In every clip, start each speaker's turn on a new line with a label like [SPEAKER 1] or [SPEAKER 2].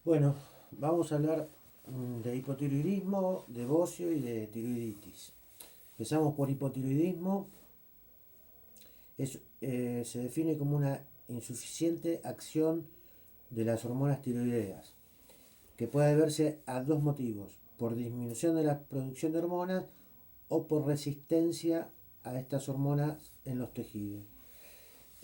[SPEAKER 1] Bueno, vamos a hablar de hipotiroidismo, de bocio y de tiroiditis. Empezamos por hipotiroidismo. Se define como una insuficiente acción de las hormonas tiroideas, que puede deberse a dos motivos: por disminución de la producción de hormonas o por resistencia a estas hormonas en los tejidos.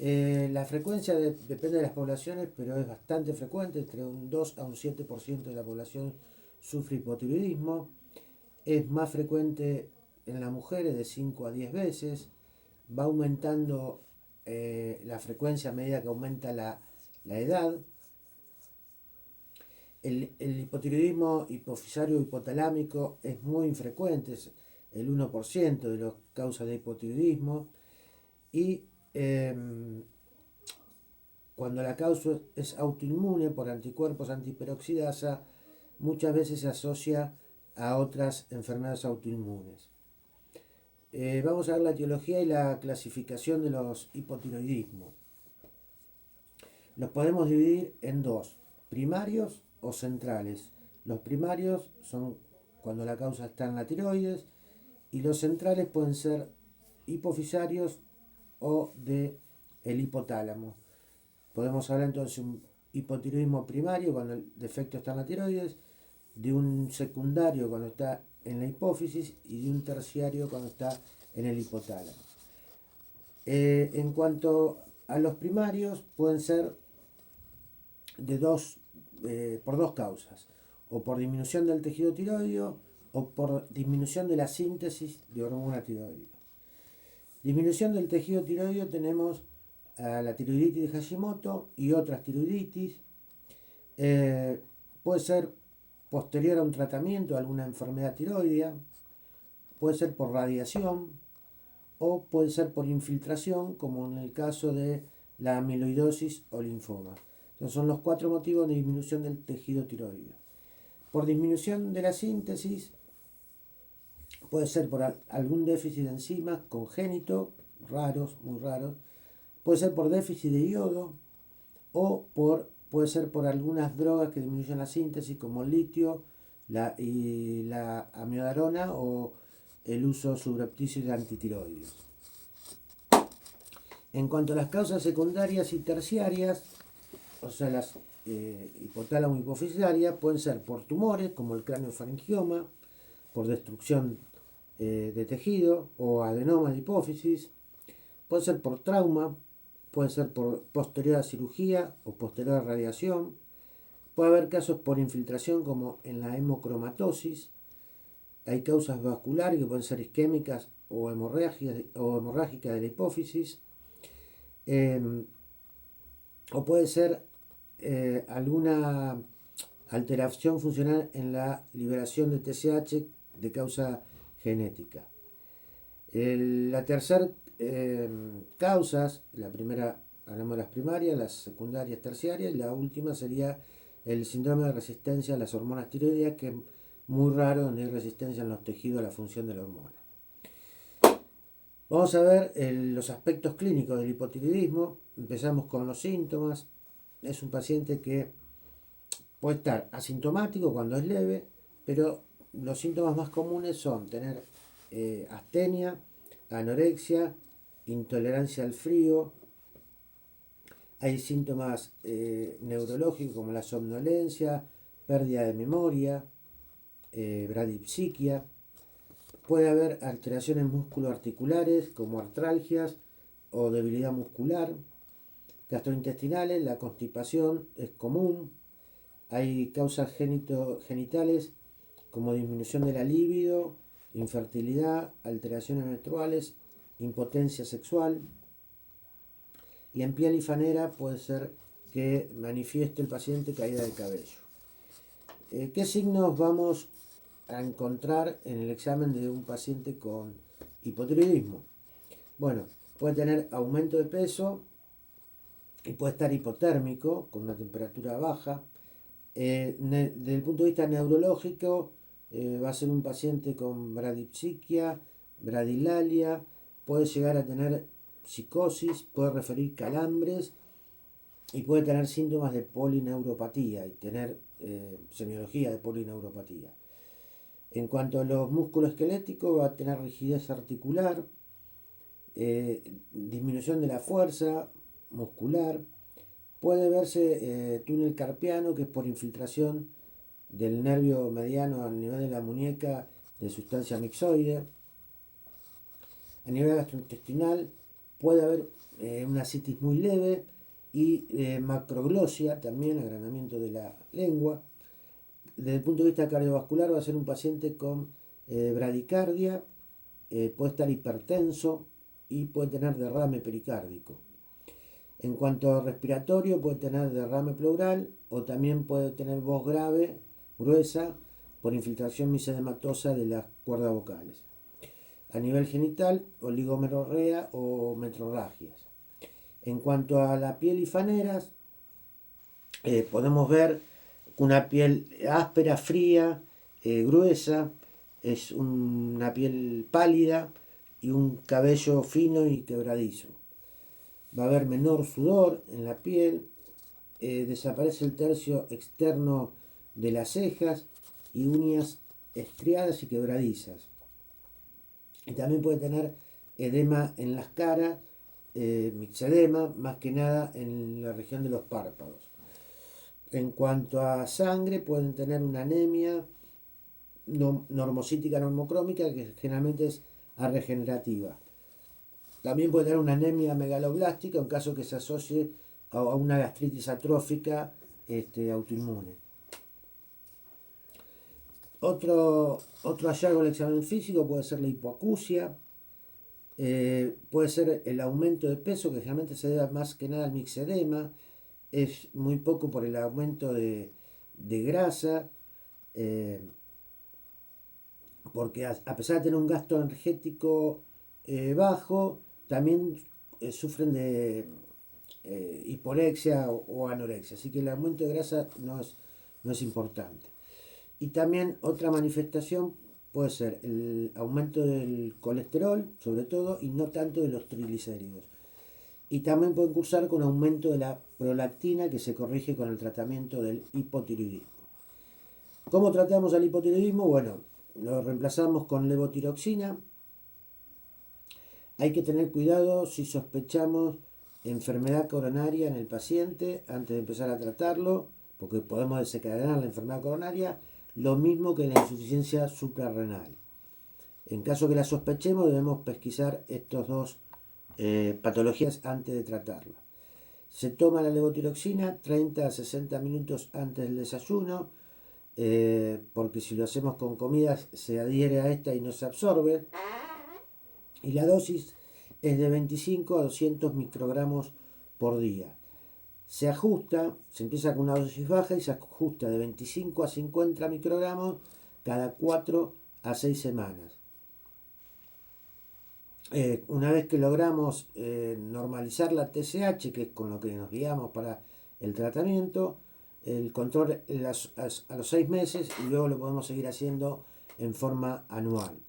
[SPEAKER 1] La frecuencia depende de las poblaciones, pero es bastante frecuente, entre un 2 a un 7% de la población sufre hipotiroidismo. Es más frecuente en las mujeres, de 5 a 10 veces. Va aumentando la frecuencia a medida que aumenta la edad. El hipotiroidismo hipofisario hipotalámico es muy infrecuente, es el 1% de las causas de hipotiroidismo. Y cuando la causa es autoinmune por anticuerpos antiperoxidasa, muchas veces se asocia a otras enfermedades autoinmunes. Vamos a ver la etiología y la clasificación de los hipotiroidismos. Los podemos dividir en dos: primarios o centrales. Los primarios son cuando la causa está en la tiroides, y los centrales pueden ser hipofisarios o de el hipotálamo. Podemos hablar entonces de un hipotiroidismo primario cuando el defecto está en la tiroides, de un secundario cuando está en la hipófisis y de un terciario cuando está en el hipotálamo. En cuanto a los primarios, pueden ser por dos causas: o por disminución del tejido tiroideo o por disminución de la síntesis de hormona tiroidea. Disminución del tejido tiroideo tenemos a la tiroiditis de Hashimoto y otras tiroiditis. Puede ser posterior a un tratamiento de alguna enfermedad tiroidea, puede ser por radiación o puede ser por infiltración, como en el caso de la amiloidosis o linfoma. Entonces son los cuatro motivos de disminución del tejido tiroideo. Por disminución de la síntesis, puede ser por algún déficit de enzimas congénito, raros, muy raros. Puede ser por déficit de yodo o puede ser por algunas drogas que disminuyen la síntesis, como el litio y la amiodarona, o el uso subrepticio de antitiroides. En cuanto a las causas secundarias y terciarias, o sea, las hipotálamo hipofisarias, pueden ser por tumores, como el craneofaringioma, por destrucción de tejido o adenoma de hipófisis. Puede ser por trauma, puede ser por posterior a cirugía o posterior a radiación. Puede haber casos por infiltración, como en la hemocromatosis. Hay causas vasculares que pueden ser isquémicas o hemorrágicas de la hipófisis. O puede ser alguna alteración funcional en la liberación de TSH de causa genética. La tercera causas, la primera hablamos de las primarias, las secundarias, terciarias, y la última sería el síndrome de resistencia a las hormonas tiroideas, que es muy raro donde hay resistencia en los tejidos a la función de la hormona. Vamos a ver los aspectos clínicos del hipotiroidismo. Empezamos con los síntomas. Es un paciente que puede estar asintomático cuando es leve, pero los síntomas más comunes son tener astenia, anorexia, intolerancia al frío. Hay síntomas neurológicos como la somnolencia, pérdida de memoria, bradipsiquia. Puede haber alteraciones musculoarticulares como artralgias o debilidad muscular. Gastrointestinales, la constipación es común. Hay causas genitales como disminución de la libido, infertilidad, alteraciones menstruales, impotencia sexual. Y en piel y fanera puede ser que manifieste el paciente caída de cabello. ¿Qué signos vamos a encontrar en el examen de un paciente con hipotiroidismo? Bueno, puede tener aumento de peso y puede estar hipotérmico, con una temperatura baja. Desde el punto de vista neurológico, va a ser un paciente con bradipsiquia, bradilalia, puede llegar a tener psicosis, puede referir calambres y puede tener síntomas de polineuropatía y tener semiología de polineuropatía. En cuanto a los músculos esqueléticos, va a tener rigidez articular, disminución de la fuerza muscular, puede verse túnel carpiano, que es por infiltración del nervio mediano al nivel de la muñeca de sustancia mixoide. A nivel gastrointestinal puede haber una citis muy leve y macroglosia, también agranamiento de la lengua. Desde el punto de vista cardiovascular va a ser un paciente con bradicardia, puede estar hipertenso y puede tener derrame pericárdico. En cuanto a respiratorio, puede tener derrame pleural o también puede tener voz grave, gruesa, por infiltración misedematosa de las cuerdas vocales. A nivel genital, oligomenorrea o metrorragias. En cuanto a la piel y faneras, podemos ver una piel áspera, fría, gruesa, es una piel pálida y un cabello fino y quebradizo. Va a haber menor sudor en la piel, desaparece el tercio externo de las cejas y uñas estriadas y quebradizas. Y también puede tener edema en las caras, mixedema, más que nada en la región de los párpados. En cuanto a sangre, pueden tener una anemia normocítica normocrómica, que generalmente es regenerativa. También puede tener una anemia megaloblástica en caso que se asocie a una gastritis atrófica autoinmune. Otro hallazgo del examen físico puede ser la hipoacusia, puede ser el aumento de peso, que generalmente se debe más que nada al mixedema, es muy poco por el aumento de grasa, porque a pesar de tener un gasto energético bajo, también sufren de hiporexia o anorexia, así que el aumento de grasa no es importante. Y también otra manifestación puede ser el aumento del colesterol, sobre todo, y no tanto de los triglicéridos. Y también pueden cursar con aumento de la prolactina, que se corrige con el tratamiento del hipotiroidismo. ¿Cómo tratamos al hipotiroidismo? Bueno, lo reemplazamos con levotiroxina. Hay que tener cuidado si sospechamos enfermedad coronaria en el paciente antes de empezar a tratarlo, porque podemos desencadenar la enfermedad coronaria, lo mismo que la insuficiencia suprarrenal. En caso que la sospechemos, debemos pesquisar estos dos patologías antes de tratarla. Se toma la levotiroxina 30 a 60 minutos antes del desayuno, porque si lo hacemos con comidas se adhiere a esta y no se absorbe. Y la dosis es de 25 a 200 microgramos por día. Se ajusta, se empieza con una dosis baja y se ajusta de 25 a 50 microgramos cada 4 a 6 semanas. Una vez que logramos normalizar la TSH, que es con lo que nos guiamos para el tratamiento, el control a los 6 meses y luego lo podemos seguir haciendo en forma anual.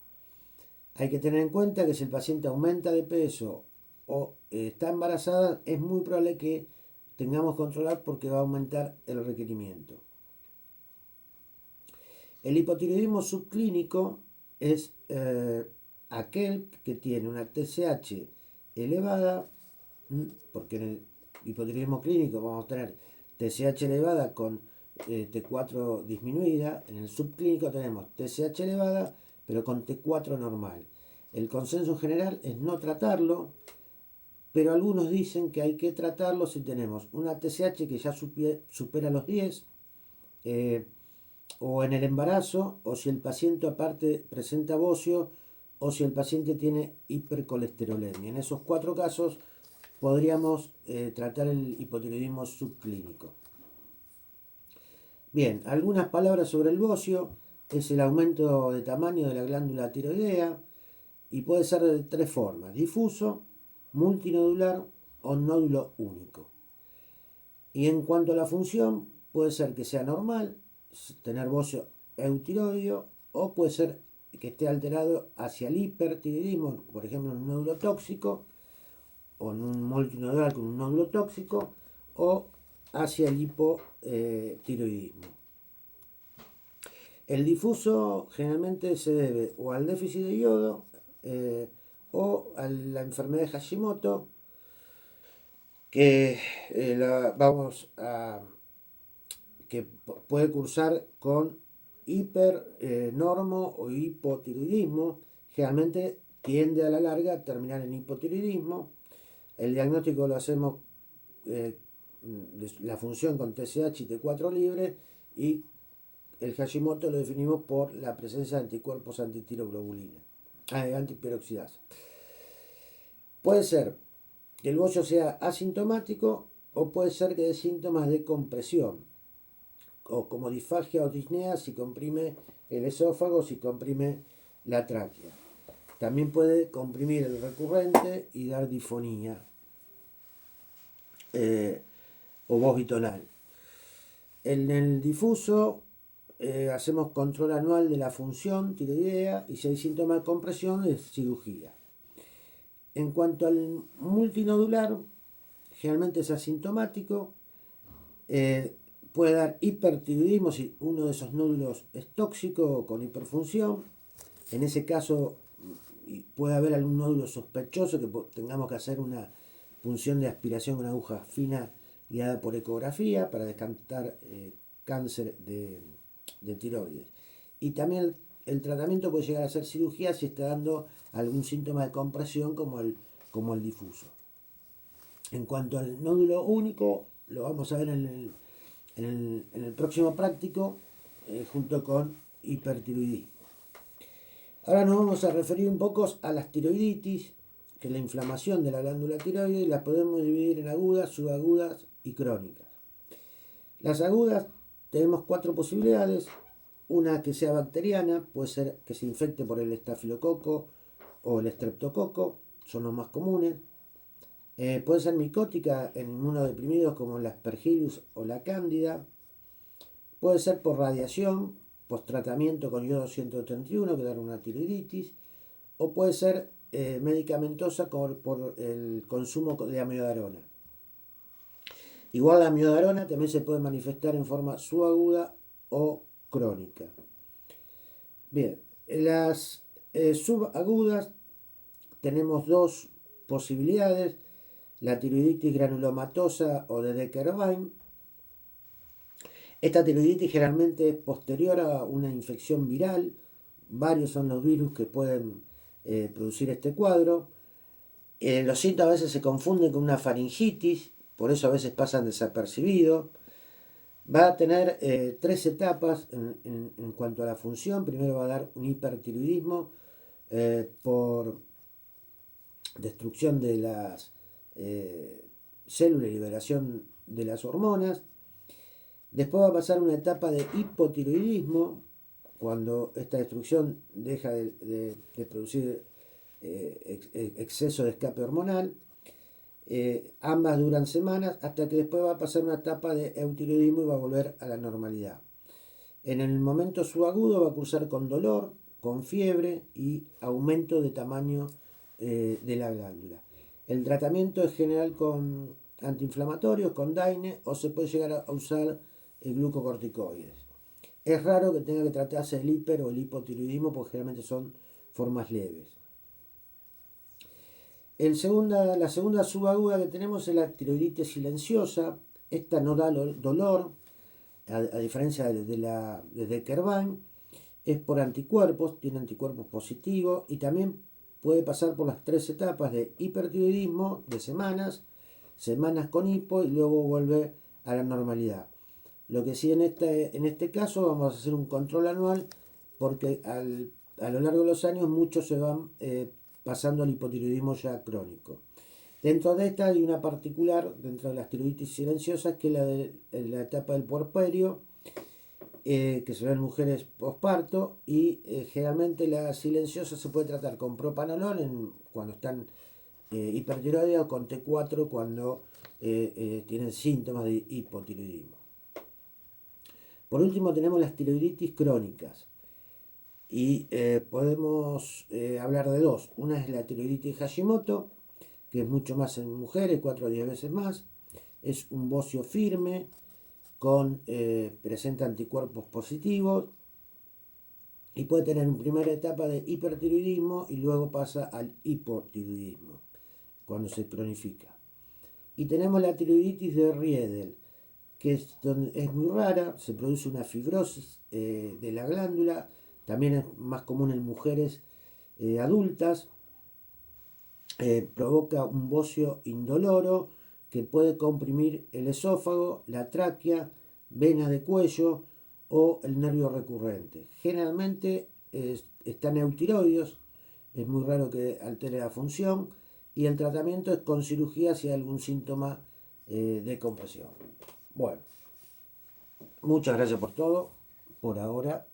[SPEAKER 1] Hay que tener en cuenta que si el paciente aumenta de peso o está embarazada, es muy probable que tengamos que controlar porque va a aumentar el requerimiento. El hipotiroidismo subclínico es aquel que tiene una TSH elevada, porque en el hipotiroidismo clínico vamos a tener TSH elevada con T4 disminuida. En el subclínico tenemos TSH elevada pero con T4 normal. El consenso general es no tratarlo, pero algunos dicen que hay que tratarlo si tenemos una TSH que ya supera los 10, o en el embarazo, o si el paciente aparte presenta bocio, o si el paciente tiene hipercolesterolemia. En esos 4 casos podríamos tratar el hipotiroidismo subclínico. Bien, algunas palabras sobre el bocio. Es el aumento de tamaño de la glándula tiroidea y puede ser de 3 formas: difuso, multinodular o nódulo único. Y en cuanto a la función, puede ser que sea normal, tener bocio eutiroideo, o puede ser que esté alterado hacia el hipertiroidismo, por ejemplo en un nódulo tóxico, o en un multinodular con un nódulo tóxico, o hacia el hipotiroidismo. El difuso generalmente se debe o al déficit de yodo o a la enfermedad de Hashimoto, que vamos a que puede cursar con hipernormo o hipotiroidismo. Generalmente tiende a la larga a terminar en hipotiroidismo. El diagnóstico lo hacemos de la función con TSH y T4 libre, y el Hashimoto lo definimos por la presencia de anticuerpos antitiroglobulina, antiperoxidasa. Puede ser que el bocio sea asintomático o puede ser que dé síntomas de compresión, o como disfagia o disnea si comprime el esófago, si comprime la tráquea. También puede comprimir el recurrente y dar disfonía o voz bitonal. En el difuso hacemos control anual de la función tiroidea y si hay síntomas de compresión es cirugía. En cuanto al multinodular, generalmente es asintomático, puede dar hipertiroidismo si uno de esos nódulos es tóxico con hiperfunción. En ese caso puede haber algún nódulo sospechoso que tengamos que hacer una punción de aspiración con aguja fina guiada por ecografía para descartar cáncer de tiroides. Y también el tratamiento puede llegar a ser cirugía si está dando algún síntoma de compresión como el difuso. En cuanto al nódulo único, lo vamos a ver en el próximo práctico junto con hipertiroidismo. Ahora nos vamos a referir un poco a las tiroiditis, que es la inflamación de la glándula tiroides, y las podemos dividir en agudas, subagudas y crónicas. Las agudas tenemos 4 posibilidades. Una que sea bacteriana, puede ser que se infecte por el estafilococo o el estreptococo, son los más comunes. Puede ser micótica en inmunodeprimidos como la Aspergillus o la Cándida. Puede ser por radiación, post-tratamiento con yodo 131, que da una tiroiditis. O puede ser medicamentosa por el consumo de amiodarona. Igual la amiodarona también se puede manifestar en forma subaguda o crónica. Bien, las subagudas tenemos 2 posibilidades: la tiroiditis granulomatosa o de Decker-Wein. Esta tiroiditis generalmente es posterior a una infección viral. Varios son los virus que pueden producir este cuadro. Los síntomas a veces se confunden con una faringitis, por eso a veces pasan desapercibidos. Va a tener 3 etapas en cuanto a la función. Primero va a dar un hipertiroidismo por destrucción de las células y liberación de las hormonas. Después va a pasar una etapa de hipotiroidismo, cuando esta destrucción deja de producir exceso de escape hormonal. Ambas duran semanas hasta que después va a pasar una etapa de eutiroidismo y va a volver a la normalidad. En el momento subagudo va a cursar con dolor, con fiebre y aumento de tamaño de la glándula. El tratamiento es general con antiinflamatorios, con DAINE, o se puede llegar a usar glucocorticoides. Es raro que tenga que tratarse el hiper o el hipotiroidismo porque generalmente son formas leves. La segunda subaguda que tenemos es la tiroiditis silenciosa. Esta no da dolor, a diferencia de Decker-Wein. Es por anticuerpos, tiene anticuerpos positivos y también puede pasar por las 3 etapas de hipertiroidismo de semanas con hipo y luego vuelve a la normalidad. Lo que sí en este caso vamos a hacer un control anual porque a lo largo de los años muchos se van pasando al hipotiroidismo ya crónico. Dentro de esta hay una particular, dentro de las tiroiditis silenciosas, que es la etapa del puerperio, que se ve en mujeres posparto, y generalmente la silenciosa se puede tratar con propanolol cuando están hipertiroideos, o con T4 cuando tienen síntomas de hipotiroidismo. Por último tenemos las tiroiditis crónicas y podemos hablar de 2. Una es la tiroiditis Hashimoto, que es mucho más en mujeres, 4 a 10 veces más. Es un bocio firme, presenta anticuerpos positivos y puede tener una primera etapa de hipertiroidismo y luego pasa al hipotiroidismo cuando se cronifica. Y tenemos la tiroiditis de Riedel, que es muy rara, se produce una fibrosis de la glándula, también es más común en mujeres adultas, provoca un bocio indoloro que puede comprimir el esófago, la tráquea, vena de cuello o el nervio recurrente. Generalmente están eutiroides, es muy raro que altere la función y el tratamiento es con cirugía si hay algún síntoma de compresión. Bueno, muchas gracias por todo, por ahora.